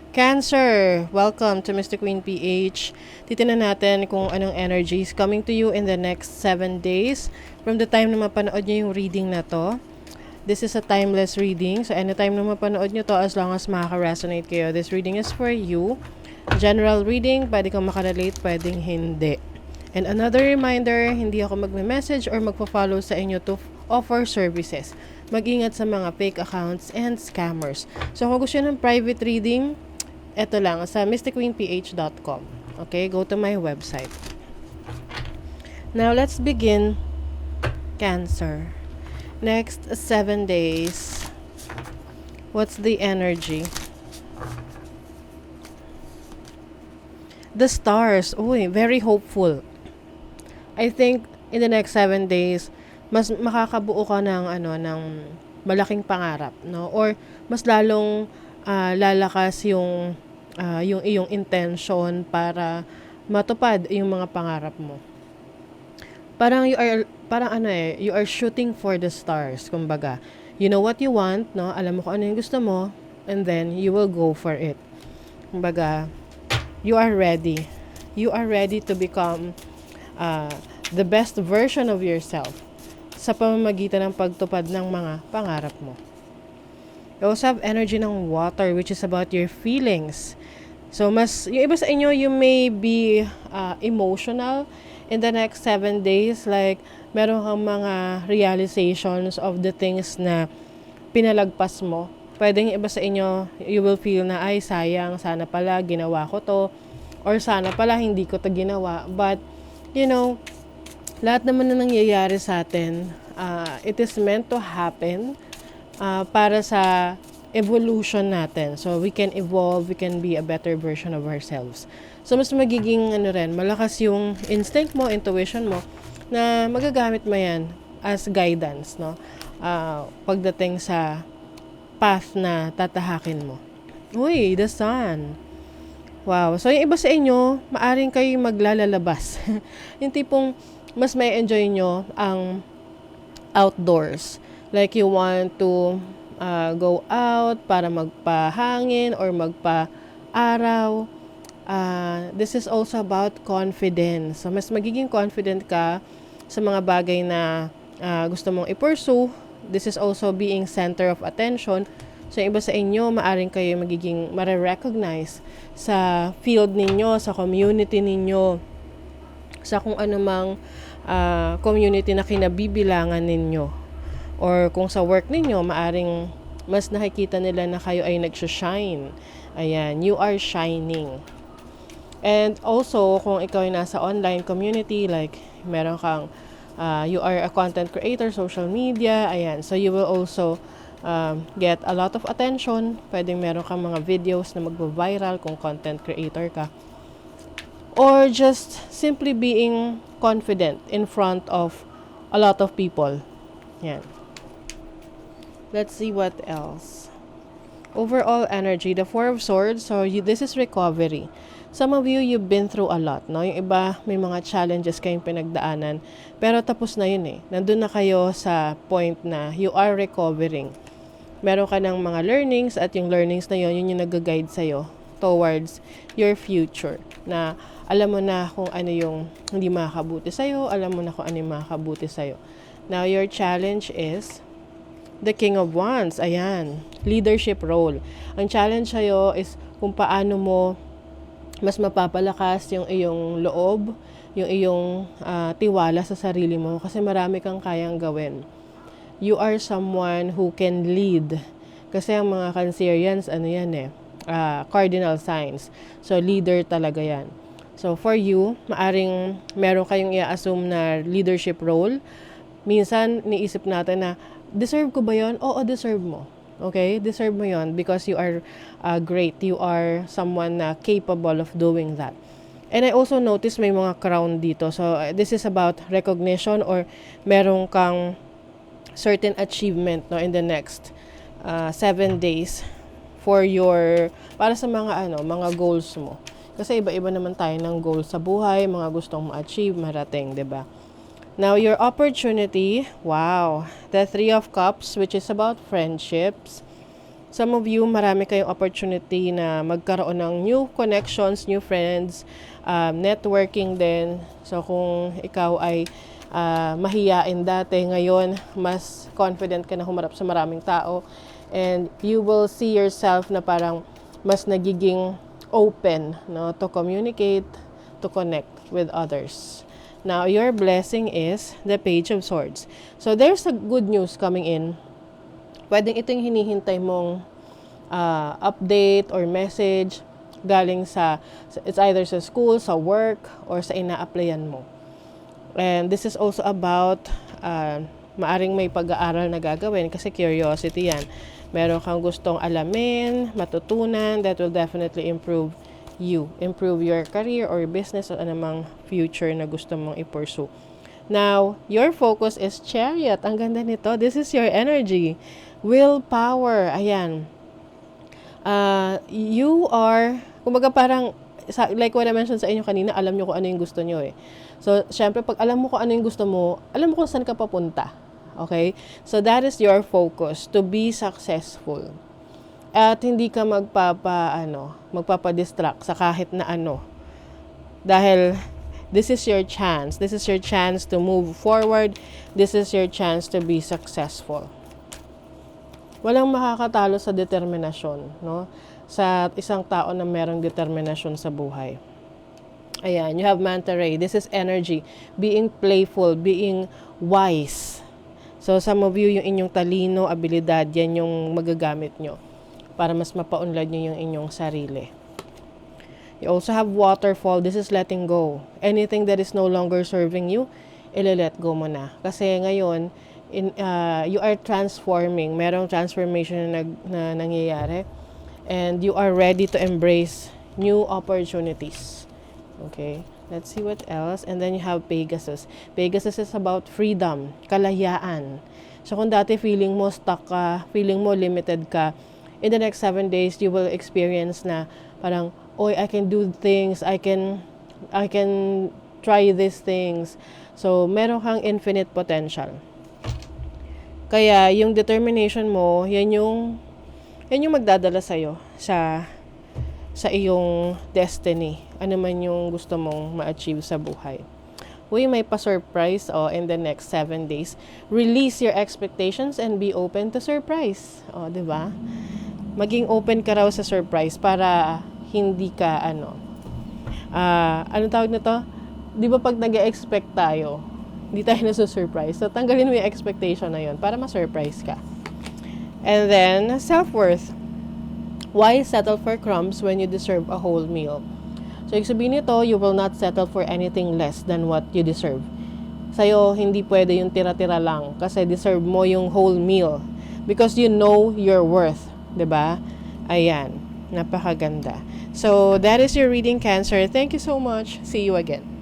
Cancer, welcome to Mr. Queen PH. Titingnan natin kung anong energies coming to you in the next 7 days from the time na mapanood nyo yung reading na to. This is a timeless reading, so anytime na mapanood nyo to, as long as makaka-resonate kayo, this reading is for you. General reading, pwede kang makarelate, pwedeng hindi. And another reminder, hindi ako magme-message or magpo-follow sa inyo to offer services. Mag-ingat sa mga fake accounts and scammers. So kung gusto nyo ng private reading, eto lang, sa mysticqueenph.com. Okay, go to my website. Now, let's begin. Cancer. Next 7 days. What's the energy? The stars. Uy, very hopeful. I think in the next 7 days, mas makakabuo ka ng malaking pangarap, no? Or mas lalong lalakas yung iyong intention para matupad yung mga pangarap mo. You are shooting for the stars, kumbaga. You know what you want, no? Alam mo kung ano yung gusto mo, and then you will go for it. Kumbaga, you are ready. You are ready to become the best version of yourself sa pamamagitan ng pagtupad ng mga pangarap mo. You also have energy ng water, which is about your feelings. So, yung iba sa inyo, you may be emotional in the next 7 days. Like, meron kang mga realizations of the things na pinalagpas mo. Pwedeng iba sa inyo, you will feel na, ay, sayang, sana pala ginawa ko to. Or sana pala hindi ko to ginawa. But, lahat naman na nangyayari sa atin, it is meant to happen para sa evolution natin. So, we can evolve, we can be a better version of ourselves. So, mas magiging malakas yung instinct mo, intuition mo, na magagamit mo yan as guidance, no? Pagdating sa path na tatahakin mo. Uy, the sun. Wow. So, yung iba sa inyo, maaring kayo maglalalabas. Yung tipong mas may enjoy nyo ang outdoors. Like, you want to go out para magpahangin or magpa-araw. This is also about confidence. So, mas magiging confident ka sa mga bagay na gusto mong i-pursue. This is also being center of attention. So, iba sa inyo, maaring kayo magiging mare-recognize sa field ninyo, sa community ninyo, sa kung anumang community na kinabibilangan ninyo. Or kung sa work ninyo, maaring mas nakikita nila na kayo ay nag-shine. Ayan, you are shining. And also, kung ikaw ay nasa online community, like meron kang, you are a content creator, social media, ayan. So, you will also get a lot of attention. Pwedeng meron kang mga videos na magbo-viral kung content creator ka. Or just simply being confident in front of a lot of people. Yan. Let's see what else. Overall energy, the Four of Swords. So, this is recovery. Some of you, you've been through a lot, no? Yung iba, may mga challenges kayong pinagdaanan. Pero tapos na yun eh. Nandun na kayo sa point na you are recovering. Meron ka ng mga learnings at yung learnings na yun, yun yung nag-guide sa'yo towards your future. Na alam mo na kung ano yung hindi makakabuti sa'yo, alam mo na kung ano yung makakabuti sa'yo. Now, your challenge is the King of Wands. Ayan, leadership role. Ang challenge sa'yo is kung paano mo mas mapapalakas yung iyong loob, yung iyong tiwala sa sarili mo kasi marami kang kayang gawin. You are someone who can lead. Kasi ang mga Cancerians, cardinal signs. So, leader talaga yan. So, for you, maaring meron kayong i-assume na leadership role. Minsan, niisip natin na, deserve ko ba yun? Oo, deserve mo. Okay? Deserve mo yon because you are great. You are someone na capable of doing that. And I also notice may mga crown dito. So, this is about recognition or meron kang certain achievement in the next 7 days para sa mga goals mo. Kasi iba-iba naman tayo ng goals sa buhay, mga gustong ma-achieve, marating, 'di ba? Now, your opportunity, wow, the Three of Cups, which is about friendships. Some of you, marami kayong opportunity na magkaroon ng new connections, new friends, networking din. So kung ikaw ay mahiyain dati, ngayon mas confident ka na humarap sa maraming tao, and you will see yourself na parang mas nagiging open, no, to communicate, to connect with others. Now, your blessing is the Page of Swords. So there's a good news coming in. Pwedeng ito yung hinihintay mong update or message galing it's either sa school, sa work, or sa ina-applyan mo. And this is also about maaring may pag-aaral na gagawin kasi curiosity yan. Meron kang gustong alamin, matutunan that will definitely improve your career or business o anumang future na gusto mong i-pursue. Now, your focus is Chariot. Ang ganda nito. This is your energy. Willpower. Ayan. You are, kumbaga parang, like what I mentioned sa inyo kanina, alam nyo kung ano yung gusto nyo eh. So, syempre, pag alam mo kung ano yung gusto mo, alam mo kung saan ka papunta. Okay? So, that is your focus, to be successful. At hindi ka magpapa-distract sa kahit na ano. Dahil, this is your chance. This is your chance to move forward. This is your chance to be successful. Walang makakatalo sa determinasyon, no? Sa isang tao na merong determinasyon sa buhay. Ayan, you have Manta Ray. This is energy. Being playful, being wise. So, some of you, yung inyong talino, abilidad, yan yung magagamit nyo para mas mapaunlad nyo yung inyong sarili. You also have Waterfall. This is letting go. Anything that is no longer serving you, let go mo na. Kasi ngayon, you are transforming. Merong transformation na nangyayari. And you are ready to embrace new opportunities. Okay? Let's see what else. And then you have Pegasus. Pegasus is about freedom, kalayaan. So kung dati feeling mo stuck ka, feeling mo limited ka, in the next 7 days, you will experience na parang, oy, I can do things, I can try these things. So, meron kang infinite potential. Kaya, yung determination mo, yan yung magdadala sa'yo sa iyong destiny. Ano man yung gusto mong ma-achieve sa buhay. Uy, may pa-surprise in the next 7 days. Release your expectations and be open to surprise. Di ba? Maging open ka raw sa surprise para hindi ka anong tawag na to? Di ba pag nag-expect tayo, hindi tayo nasusurprise. So, tanggalin mo yung expectation na yun para ma-surprise ka. And then, self-worth. Why settle for crumbs when you deserve a whole meal? So, ibig sabihin nito, you will not settle for anything less than what you deserve. Sa'yo, hindi pwede yung tira-tira lang kasi deserve mo yung whole meal. Because you know your worth. Diba? Ayan. Napakaganda. So, that is your reading, Cancer. Thank you so much. See you again.